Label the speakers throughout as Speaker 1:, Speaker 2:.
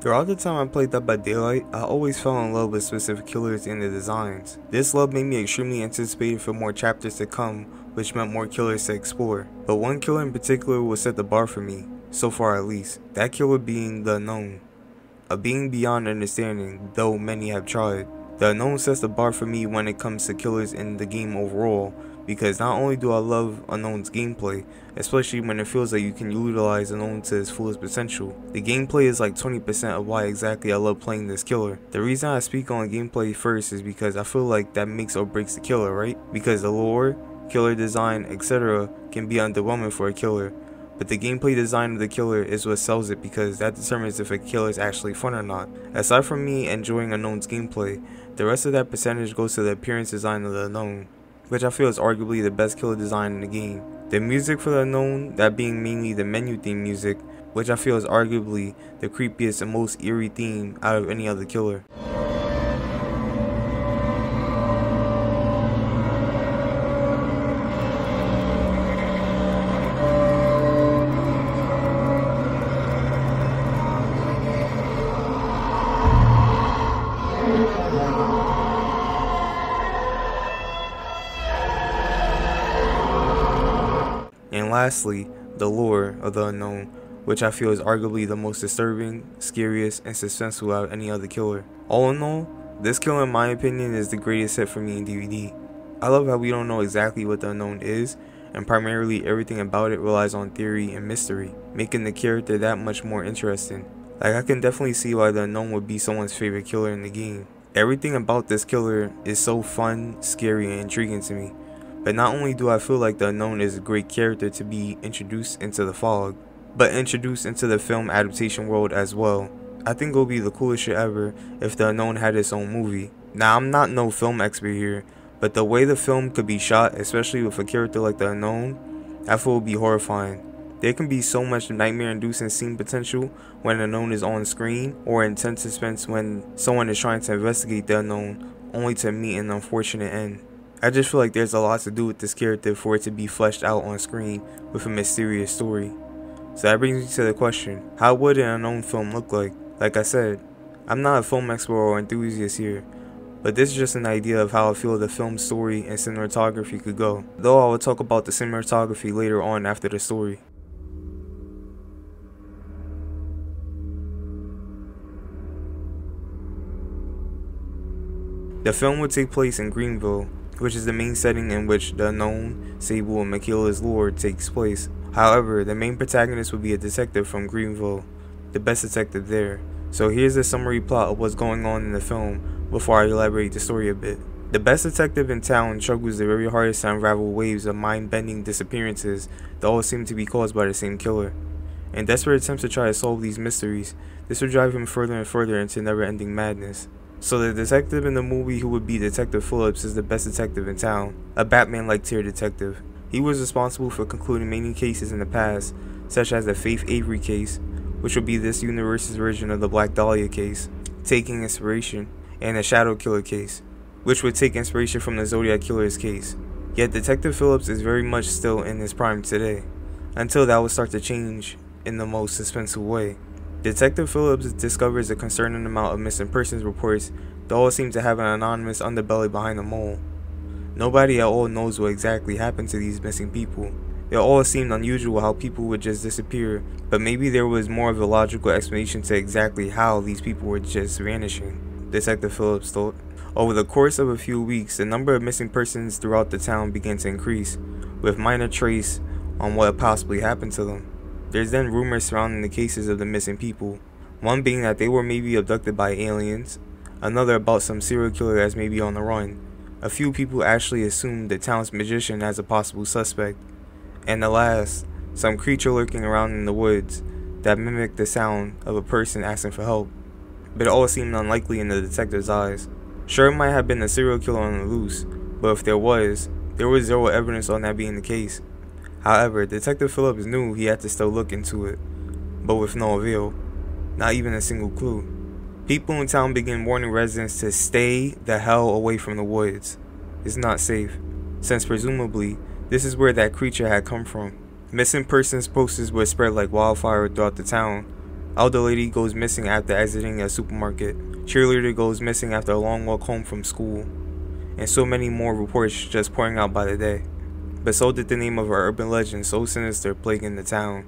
Speaker 1: Throughout the time I played Dead by Daylight, I always fell in love with specific killers and the designs. This love made me extremely anticipated for more chapters to come, which meant more killers to explore. But one killer in particular will set the bar for me, so far at least. That killer being the Unknown. A being beyond understanding, though many have tried. The Unknown sets the bar for me when it comes to killers in the game overall, because not only do I love Unknown's gameplay, especially when it feels like you can utilize Unknown to his fullest potential. The gameplay is like 20% of why exactly I love playing this killer. The reason I speak on gameplay first is because I feel like that makes or breaks the killer, right? Because the lore, killer design, etc. can be underwhelming for a killer, but the gameplay design of the killer is what sells it, because that determines if a killer is actually fun or not. Aside from me enjoying Unknown's gameplay, the rest of that percentage goes to the appearance design of the Unknown, which I feel is arguably the best killer design in the game. The music for the Unknown, that being mainly the menu theme music, which I feel is arguably the creepiest and most eerie theme out of any other killer. And lastly, the lore of the Unknown, which I feel is arguably the most disturbing, scariest, and suspenseful out of any other killer. All in all, this killer in my opinion is the greatest hit for me in DVD. I love how we don't know exactly what the Unknown is, and primarily everything about it relies on theory and mystery, making the character that much more interesting. Like, I can definitely see why the Unknown would be someone's favorite killer in the game. Everything about this killer is so fun, scary, and intriguing to me. But not only do I feel like the Unknown is a great character to be introduced into the Fog, but introduced into the film adaptation world as well. I think it would be the coolest shit ever if the Unknown had its own movie. Now, I'm not no film expert here, but the way the film could be shot, especially with a character like the Unknown, I feel would be horrifying. There can be so much nightmare-inducing scene potential when the Unknown is on screen, or intense suspense when someone is trying to investigate the Unknown, only to meet an unfortunate end. I just feel like there's a lot to do with this character for it to be fleshed out on screen with a mysterious story. So that brings me to the question, how would an Unknown film look like? Like I said, I'm not a film expert or enthusiast here, but this is just an idea of how I feel the film story and cinematography could go, though I will talk about the cinematography later on after the story. The film would take place in Greenville, which is the main setting in which the Unknown, Sable, and Michaela's lore takes place. However, the main protagonist would be a detective from Greenville, the best detective there. So here's the summary plot of what's going on in the film before I elaborate the story a bit. The best detective in town struggles the very hardest to unravel waves of mind-bending disappearances that all seem to be caused by the same killer. In desperate attempts to try to solve these mysteries, this would drive him further and further into never-ending madness. So the detective in the movie who would be Detective Phillips is the best detective in town, a Batman-like tier detective. He was responsible for concluding many cases in the past, such as the Faith Avery case, which would be this universe's version of the Black Dahlia case, taking inspiration, and the Shadow Killer case, which would take inspiration from the Zodiac Killer's case. Yet Detective Phillips is very much still in his prime today, until that would start to change in the most suspenseful way. Detective Phillips discovers a concerning amount of missing persons reports that all seem to have an anonymous underbelly behind them all. Nobody at all knows what exactly happened to these missing people. It all seemed unusual how people would just disappear, but maybe there was more of a logical explanation to exactly how these people were just vanishing, Detective Phillips thought. Over the course of a few weeks, the number of missing persons throughout the town began to increase, with minor trace on what possibly happened to them. There's then rumors surrounding the cases of the missing people, one being that they were maybe abducted by aliens, another about some serial killer that's maybe on the run. A few people actually assumed the town's magician as a possible suspect, and the last, some creature lurking around in the woods that mimicked the sound of a person asking for help. But it all seemed unlikely in the detective's eyes. Sure, it might have been a serial killer on the loose, but if there was zero evidence on that being the case. However, Detective Phillips knew he had to still look into it, but with no avail, not even a single clue. People in town began warning residents to stay the hell away from the woods. It's not safe, since presumably, this is where that creature had come from. Missing persons posters were spread like wildfire throughout the town, Elder lady goes missing after exiting a supermarket. Cheerleader goes missing after a long walk home from school. And so many more reports just pouring out by the day. But so did the name of our urban legend so sinister plaguing the town,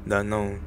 Speaker 1: the unknown.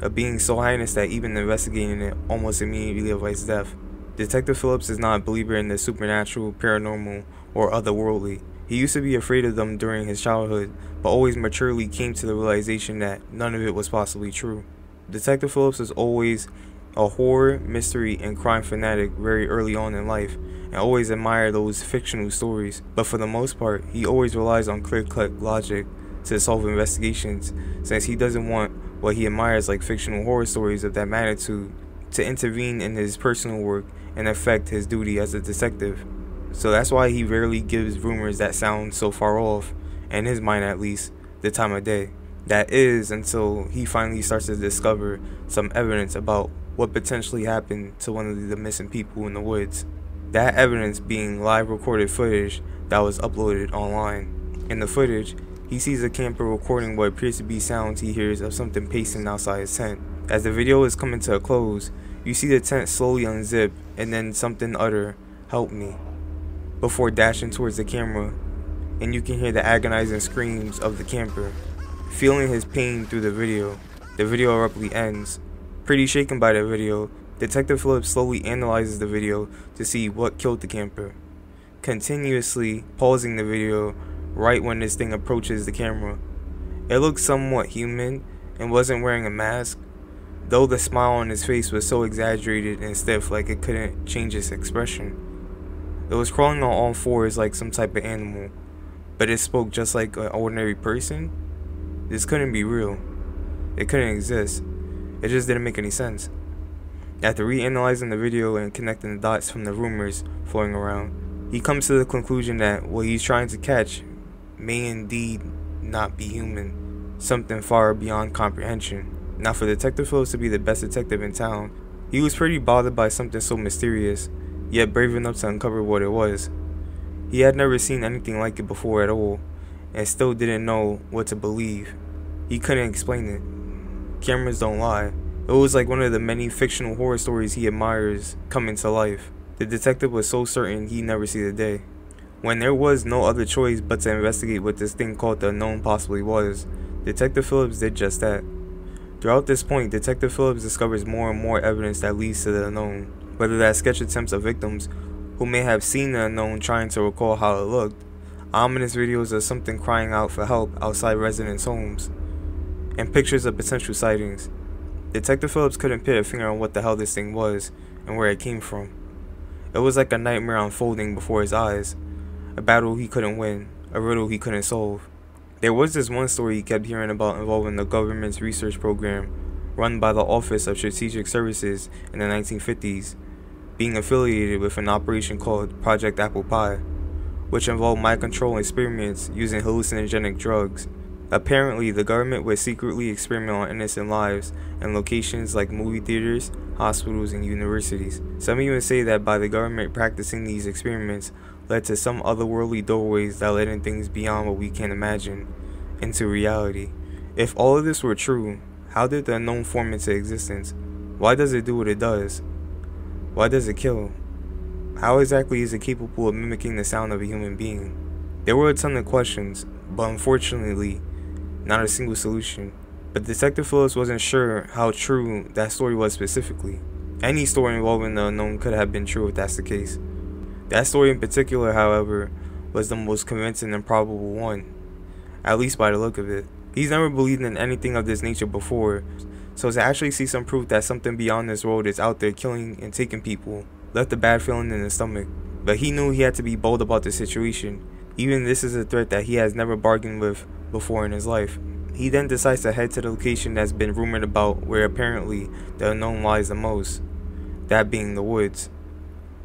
Speaker 1: A being so heinous that even investigating it almost immediately awaits death. Detective Phillips is not a believer in the supernatural, paranormal, or otherworldly. He used to be afraid of them during his childhood, but always maturely came to the realization that none of it was possibly true. Detective Phillips was always a horror, mystery, and crime fanatic very early on in life, and always admired those fictional stories, but for the most part, he always relies on clear-cut logic to solve investigations, since he doesn't want what he admires, like fictional horror stories of that magnitude, to intervene in his personal work and affect his duty as a detective. So that's why he rarely gives rumors that sound so far off, in his mind at least, the time of day. That is until he finally starts to discover some evidence about what potentially happened to one of the missing people in the woods. That evidence being live recorded footage that was uploaded online. In the footage, he sees a camper recording what appears to be sounds he hears of something pacing outside his tent. As the video is coming to a close, you see the tent slowly unzip and then something utter, "Help me," before dashing towards the camera, and you can hear the agonizing screams of the camper. Feeling his pain through the video abruptly ends. Pretty shaken by the video, Detective Phillips slowly analyzes the video to see what killed the camper, continuously pausing the video right when this thing approaches the camera. It looked somewhat human and wasn't wearing a mask, though the smile on his face was so exaggerated and stiff like it couldn't change its expression. It was crawling on all fours like some type of animal, but it spoke just like an ordinary person. This couldn't be real. It couldn't exist. It just didn't make any sense. After reanalyzing the video and connecting the dots from the rumors floating around, he comes to the conclusion that what he's trying to catch may indeed not be human, something far beyond comprehension. Now, for Detective Phillips to be the best detective in town, he was pretty bothered by something so mysterious, yet brave enough to uncover what it was. He had never seen anything like it before at all, and still didn't know what to believe. He couldn't explain it. Cameras don't lie. It was like one of the many fictional horror stories he admires coming to life. The detective was so certain he'd never see the day. When there was no other choice but to investigate what this thing called the unknown possibly was, Detective Phillips did just that. Throughout this point, Detective Phillips discovers more and more evidence that leads to the unknown, whether that's sketch attempts of victims who may have seen the unknown trying to recall how it looked, ominous videos of something crying out for help outside residents' homes, and pictures of potential sightings. Detective Phillips couldn't put a finger on what the hell this thing was and where it came from. It was like a nightmare unfolding before his eyes, a battle he couldn't win, a riddle he couldn't solve. There was this one story he kept hearing about involving the government's research program run by the Office of Strategic Services in the 1950s, being affiliated with an operation called Project Apple Pie, which involved mind control experiments using hallucinogenic drugs. Apparently, the government would secretly experiment on innocent lives in locations like movie theaters, hospitals, and universities. Some even say that by the government practicing these experiments led to some otherworldly doorways that led in things beyond what we can imagine into reality. If all of this were true, how did the unknown form into existence? Why does it do what it does? Why does it kill? How exactly is it capable of mimicking the sound of a human being? There were a ton of questions, but unfortunately, not a single solution. But Detective Phillips wasn't sure how true that story was specifically. Any story involving the unknown could have been true if that's the case. That story in particular, however, was the most convincing and probable one, at least by the look of it. He's never believed in anything of this nature before, so to actually see some proof that something beyond this world is out there killing and taking people left a bad feeling in his stomach. But he knew he had to be bold about the situation. Even this is a threat that he has never bargained with before in his life. He then decides to head to the location that's been rumored about where apparently the unknown lies the most, that being the woods.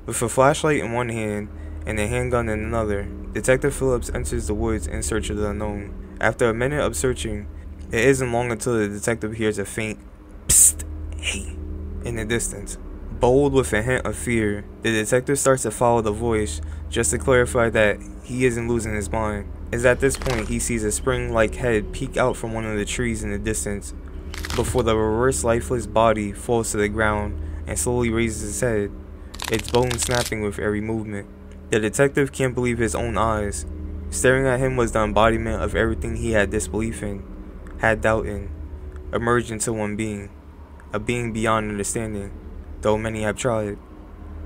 Speaker 1: With a flashlight in one hand and a handgun in another, Detective Phillips enters the woods in search of the unknown. After a minute of searching, it isn't long until the detective hears a faint "Psst, hey," in the distance. Bold with a hint of fear, the detective starts to follow the voice just to clarify that he isn't losing his mind. It's at this point he sees a spring-like head peek out from one of the trees in the distance, before the reverse lifeless body falls to the ground and slowly raises its head, its bones snapping with every movement. The detective can't believe his own eyes. Staring at him was the embodiment of everything he had disbelief in, had doubt in, emerged into one being, a being beyond understanding, though many have tried.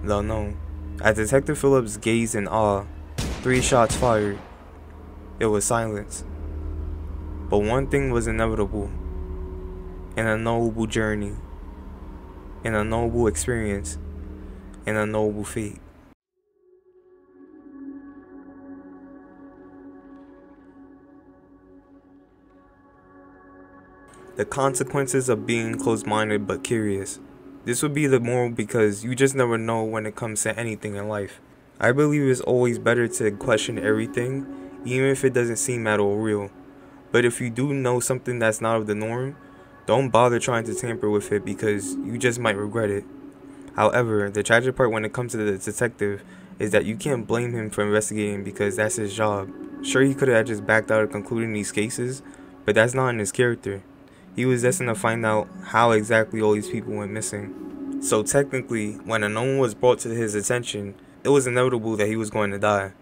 Speaker 1: The unknown. As Detective Phillips gazed in awe, 3 shots fired. It was silence. But one thing was inevitable. An unknowable journey. An unknowable experience. An unknowable fate. The consequences of being closed-minded but curious. This would be the moral because you just never know when it comes to anything in life. I believe it's always better to question everything, even if it doesn't seem at all real. But if you do know something that's not of the norm, don't bother trying to tamper with it because you just might regret it. However, the tragic part when it comes to the detective is that you can't blame him for investigating because that's his job. Sure, he could have just backed out of concluding these cases, but that's not in his character. He was destined to find out how exactly all these people went missing. So technically, when a unknown was brought to his attention, it was inevitable that he was going to die.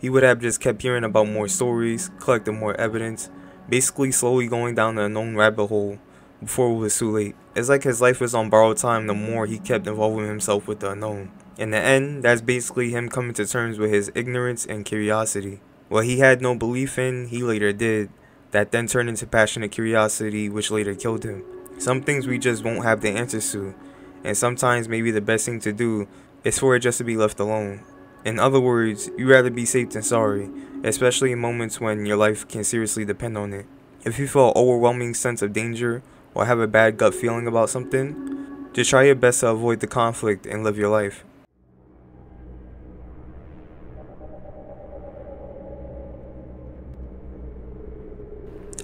Speaker 1: He would have just kept hearing about more stories, collecting more evidence, basically slowly going down the unknown rabbit hole before it was too late. It's like his life was on borrowed time the more he kept involving himself with the unknown. In the end, that's basically him coming to terms with his ignorance and curiosity. What he had no belief in, he later did. That then turned into passionate curiosity, which later killed him. Some things we just won't have the answers to, and sometimes maybe the best thing to do is for it just to be left alone. In other words, you'd rather be safe than sorry, especially in moments when your life can seriously depend on it. If you feel an overwhelming sense of danger or have a bad gut feeling about something, just try your best to avoid the conflict and live your life.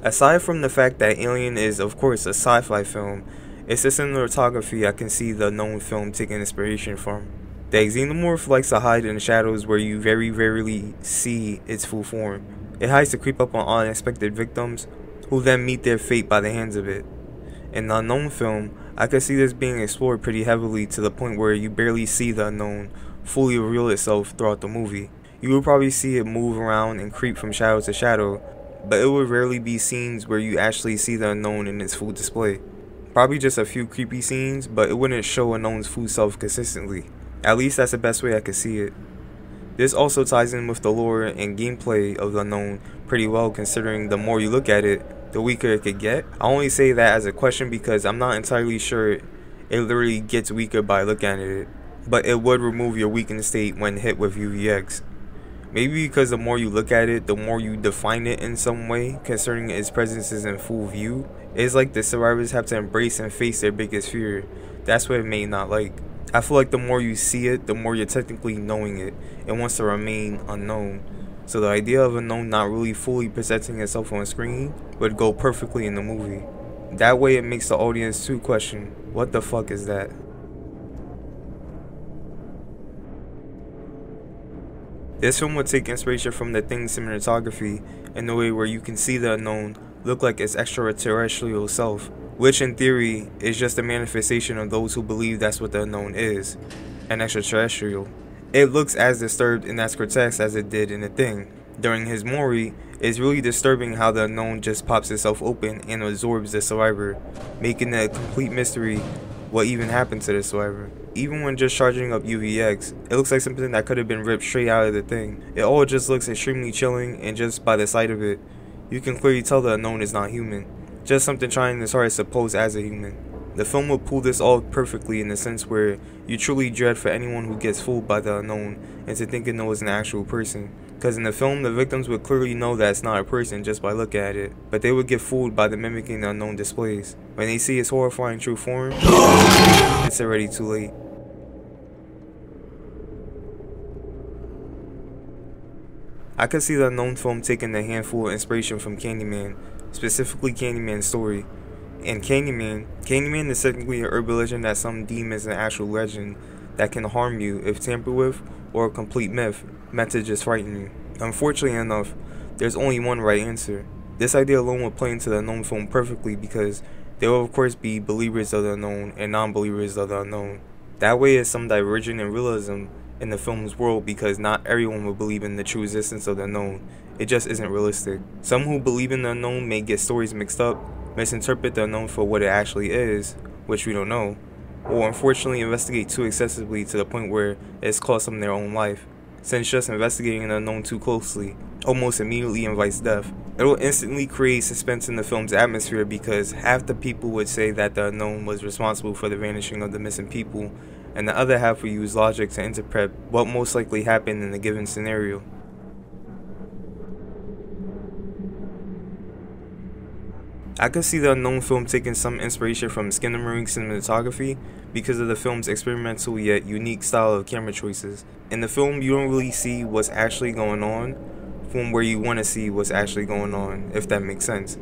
Speaker 1: Aside from the fact that Alien is of course a sci-fi film, it's the cinematography I can see the known film taking inspiration from. The xenomorph likes to hide in the shadows where you very rarely see its full form. It hides to creep up on unexpected victims, who then meet their fate by the hands of it. In the unknown film, I could see this being explored pretty heavily to the point where you barely see the unknown fully reveal itself throughout the movie. You will probably see it move around and creep from shadow to shadow, but it would rarely be scenes where you actually see the unknown in its full display. Probably just a few creepy scenes, but it wouldn't show unknown's full self consistently. At least that's the best way I could see it. This also ties in with the lore and gameplay of the unknown pretty well, considering the more you look at it, the weaker it could get. I only say that as a question because I'm not entirely sure it literally gets weaker by looking at it, but it would remove your weakened state when hit with UVX. Maybe because the more you look at it, the more you define it in some way, concerning its presence is in full view. It's like the survivors have to embrace and face their biggest fear. That's what it may not like. I feel like the more you see it, the more you're technically knowing it. It wants to remain unknown. So the idea of unknown not really fully presenting itself on screen would go perfectly in the movie. That way it makes the audience too question, what the fuck is that? This film would take inspiration from The Thing's cinematography in a way where you can see the unknown look like its extraterrestrial self, which in theory is just a manifestation of those who believe that's what the unknown is, an extraterrestrial. It looks as disturbed and as grotesque as it did in The Thing. During his Mori, it's really disturbing how the unknown just pops itself open and absorbs the survivor, making it a complete mystery what even happened to the survivor. Even when just charging up UVX, it looks like something that could have been ripped straight out of The Thing. It all just looks extremely chilling, and just by the sight of it, you can clearly tell the unknown is not human, just something trying as hard as to pose as a human. The film will pull this off perfectly in the sense where you truly dread for anyone who gets fooled by the unknown into thinking it was an actual person. Because in the film, the victims would clearly know that it's not a person just by looking at it, but they would get fooled by the mimicking the unknown displays. When they see its horrifying true form, it's already too late. I could see the unknown film taking a handful of inspiration from Candyman, specifically Candyman's story. In Candyman is technically an urban legend that some deem as an actual legend that can harm you if tampered with, or a complete myth meant to just frighten you. Unfortunately enough, there's only one right answer. This idea alone would play into the unknown film perfectly because There will of course be believers of the unknown and non-believers of the unknown. That way is some divergence in realism in the film's world because not everyone will believe in the true existence of the unknown. It just isn't realistic. Some who believe in the unknown may get stories mixed up, misinterpret the unknown for what it actually is, which we don't know, or unfortunately investigate too excessively to the point where it's cost them their own life, since just investigating the unknown too closely almost immediately invites death. It will instantly create suspense in the film's atmosphere because half the people would say that the unknown was responsible for the vanishing of the missing people, and the other half will use logic to interpret what most likely happened in a given scenario. I could see the unknown film taking some inspiration from Skinamarink cinematography because of the film's experimental yet unique style of camera choices. In the film, you don't really see what's actually going on from where you want to see what's actually going on, if that makes sense.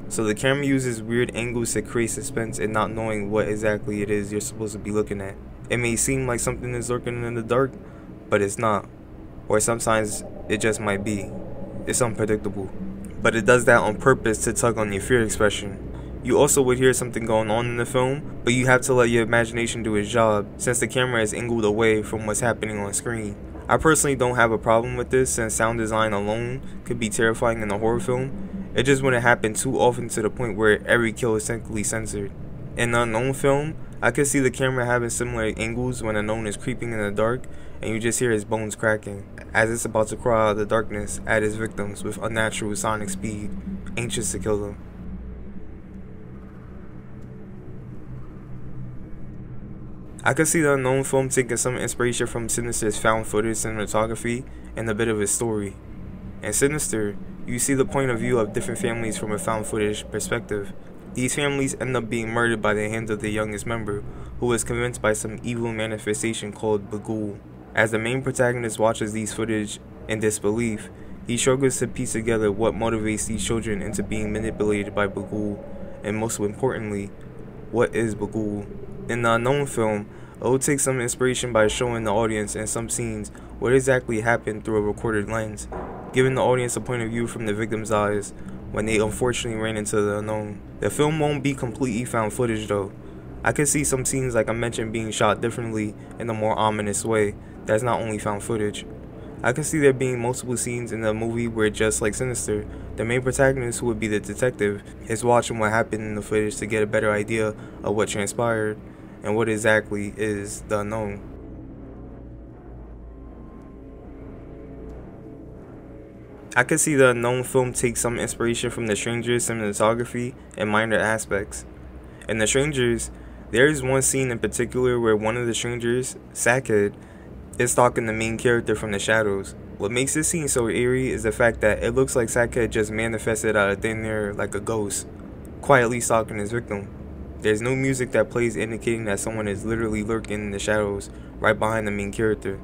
Speaker 1: So the camera uses weird angles to create suspense and not knowing what exactly it is you're supposed to be looking at. It may seem like something is lurking in the dark, but it's not. Or sometimes it just might be. It's unpredictable. But it does that on purpose to tug on your fear expression. You also would hear something going on in the film, but you have to let your imagination do its job since the camera is angled away from what's happening on screen. I personally don't have a problem with this since sound design alone could be terrifying in a horror film. It just wouldn't happen too often to the point where every kill is technically censored. In the unknown film, I could see the camera having similar angles when unknown is creeping in the dark and you just hear his bones cracking as it's about to crawl out of the darkness at his victims with unnatural sonic speed, anxious to kill them. I could see the unknown film taking some inspiration from Sinister's found footage cinematography and a bit of his story. In Sinister, you see the point of view of different families from a found footage perspective. These families end up being murdered by the hands of the youngest member, who is convinced by some evil manifestation called Bagul. As the main protagonist watches these footage in disbelief, he struggles to piece together what motivates these children into being manipulated by Bagul, and most importantly, what is Bagul? In the unknown film, it will take some inspiration by showing the audience in some scenes what exactly happened through a recorded lens, giving the audience a point of view from the victim's eyes when they unfortunately ran into the unknown. The film won't be completely found footage though. I could see some scenes like I mentioned being shot differently in a more ominous way that's not only found footage. I can see there being multiple scenes in the movie where, just like Sinister, the main protagonist, who would be the detective, is watching what happened in the footage to get a better idea of what transpired and what exactly is the unknown. I could see the unknown film take some inspiration from The Strangers cinematography in minor aspects. In The Strangers, there is one scene in particular where one of the strangers, Sackhead, is stalking the main character from the shadows. What makes this scene so eerie is the fact that it looks like Sackhead just manifested out of thin air like a ghost, quietly stalking his victim. There's no music that plays indicating that someone is literally lurking in the shadows right behind the main character.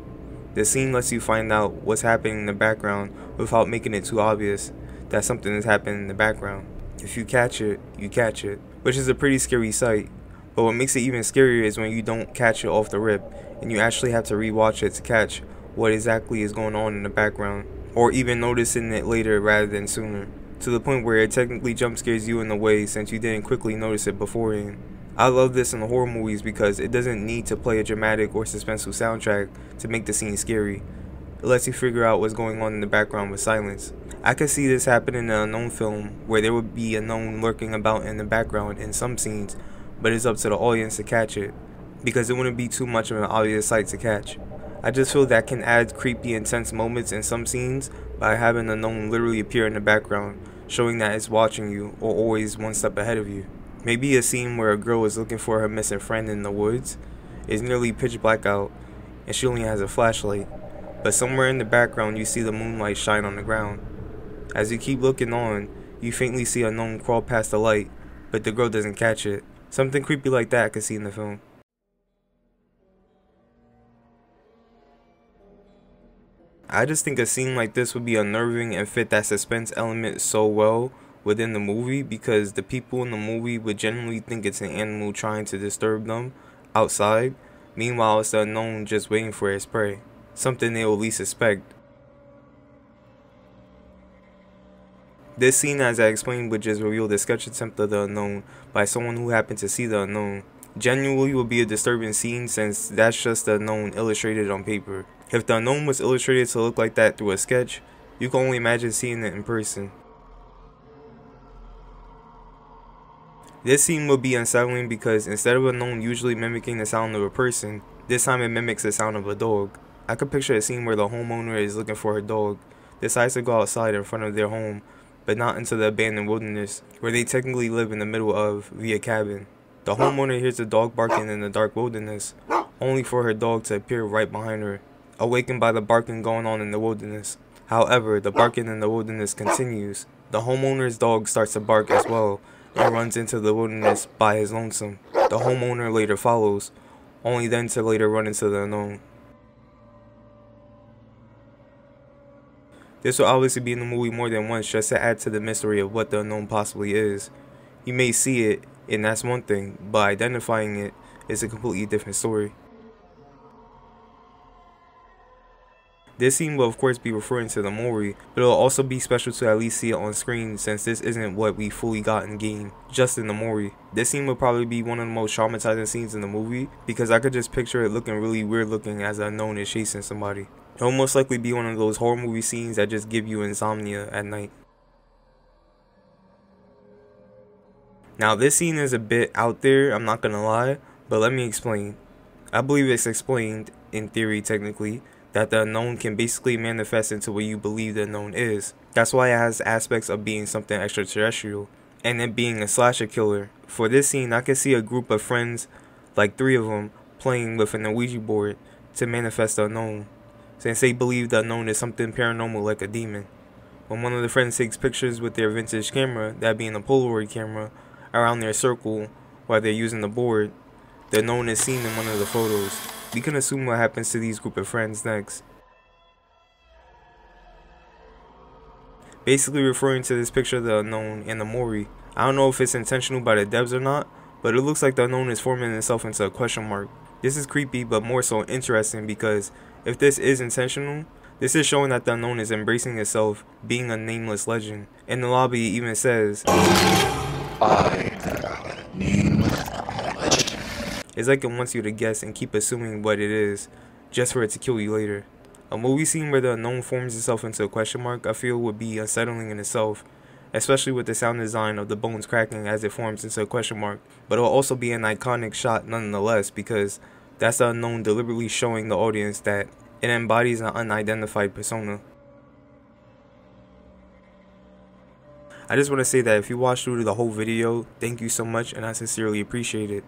Speaker 1: The scene lets you find out what's happening in the background without making it too obvious that something is happening in the background. If you catch it, you catch it, which is a pretty scary sight. But what makes it even scarier is when you don't catch it off the rip, and you actually have to rewatch it to catch what exactly is going on in the background, or even noticing it later rather than sooner, to the point where it technically jump scares you in a way since you didn't quickly notice it beforehand. I love this in the horror movies because it doesn't need to play a dramatic or suspenseful soundtrack to make the scene scary. It lets you figure out what's going on in the background with silence. I could see this happen in an unknown film where there would be a known lurking about in the background in some scenes, but it's up to the audience to catch it, because it wouldn't be too much of an obvious sight to catch. I just feel that can add creepy, intense moments in some scenes by having the known literally appear in the background, showing that it's watching you or always one step ahead of you. Maybe a scene where a girl is looking for her missing friend in the woods. It's nearly pitch black out, and she only has a flashlight, but somewhere in the background you see the moonlight shine on the ground. As you keep looking on, you faintly see a gnome crawl past the light, but the girl doesn't catch it. Something creepy like that I could see in the film. I just think a scene like this would be unnerving and fit that suspense element so well within the movie, because the people in the movie would genuinely think it's an animal trying to disturb them outside. Meanwhile, it's the unknown just waiting for its prey, something they will least suspect. This scene, as I explained, would just reveal the sketch attempt of the unknown by someone who happened to see the unknown. Genuinely will be a disturbing scene since that's just the unknown illustrated on paper. If the unknown was illustrated to look like that through a sketch, you can only imagine seeing it in person. This scene will be unsettling because instead of a unknown usually mimicking the sound of a person, this time it mimics the sound of a dog. I could picture a scene where the homeowner is looking for her dog, decides to go outside in front of their home, but not into the abandoned wilderness, where they technically live in the middle of via cabin. The homeowner hears the dog barking in the dark wilderness, only for her dog to appear right behind her, awakened by the barking going on in the wilderness. However, the barking in the wilderness continues. The homeowner's dog starts to bark as well, and runs into the wilderness by his lonesome. The homeowner later follows, only then to later run into the unknown. This will obviously be in the movie more than once just to add to the mystery of what the unknown possibly is. You may see it, and that's one thing, but identifying it is a completely different story. This scene will of course be referring to the Mori, but it will also be special to at least see it on screen since this isn't what we fully got in game, just in the Mori. This scene will probably be one of the most traumatizing scenes in the movie because I could just picture it looking really weird looking as the unknown is chasing somebody. It will most likely be one of those horror movie scenes that just give you insomnia at night. Now this scene is a bit out there, I'm not gonna lie, but let me explain. I believe it's explained, in theory technically, that the unknown can basically manifest into what you believe the unknown is. That's why it has aspects of being something extraterrestrial, and it being a slasher killer. For this scene, I can see a group of friends, like 3 of them, playing with an Ouija board to manifest the unknown, since they believe the unknown is something paranormal like a demon. When one of the friends takes pictures with their vintage camera, that being a Polaroid camera, around their circle while they're using the board, the unknown is seen in one of the photos. We can assume what happens to these group of friends next. Basically referring to this picture of the unknown and the Mori. I don't know if it's intentional by the devs or not, but it looks like the unknown is forming itself into a question mark. This is creepy but more so interesting because if this is intentional, this is showing that the unknown is embracing itself, being a nameless legend. In the lobby it even says, I am a nameless legend. It's like it wants you to guess and keep assuming what it is, just for it to kill you later. A movie scene where the unknown forms itself into a question mark I feel would be unsettling in itself, especially with the sound design of the bones cracking as it forms into a question mark, but it will also be an iconic shot nonetheless because that's the unknown deliberately showing the audience that it embodies an unidentified persona. I just want to say that if you watched through the whole video, thank you so much and I sincerely appreciate it.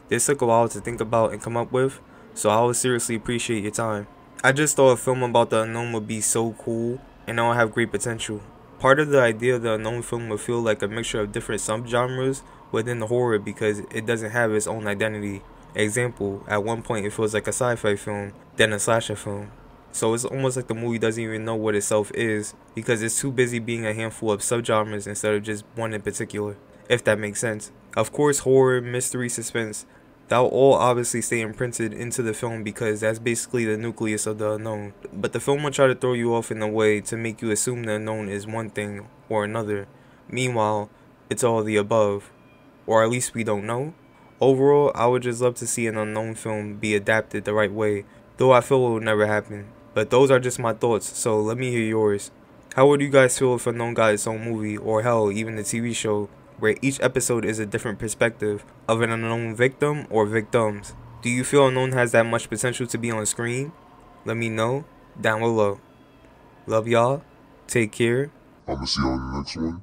Speaker 1: This took a while to think about and come up with, so I would seriously appreciate your time. I just thought a film about the unknown would be so cool and it will have great potential. Part of the idea of the unknown film would feel like a mixture of different subgenres within the horror because it doesn't have its own identity. Example, at one point it feels like a sci-fi film, then a slasher film. So it's almost like the movie doesn't even know what itself is because it's too busy being a handful of subgenres instead of just one in particular, if that makes sense. Of course, horror, mystery, suspense, that will all obviously stay imprinted into the film because that's basically the nucleus of the unknown. But the film will try to throw you off in a way to make you assume the unknown is one thing or another. Meanwhile, it's all the above. Or at least we don't know. Overall, I would just love to see an unknown film be adapted the right way, though I feel it will never happen. But those are just my thoughts, so let me hear yours. How would you guys feel if Unknown got its own movie, or hell, even a TV show, where each episode is a different perspective of an unknown victim or victims? Do you feel Unknown has that much potential to be on screen? Let me know down below. Love y'all. Take care.
Speaker 2: I'ma see y'all in the next one.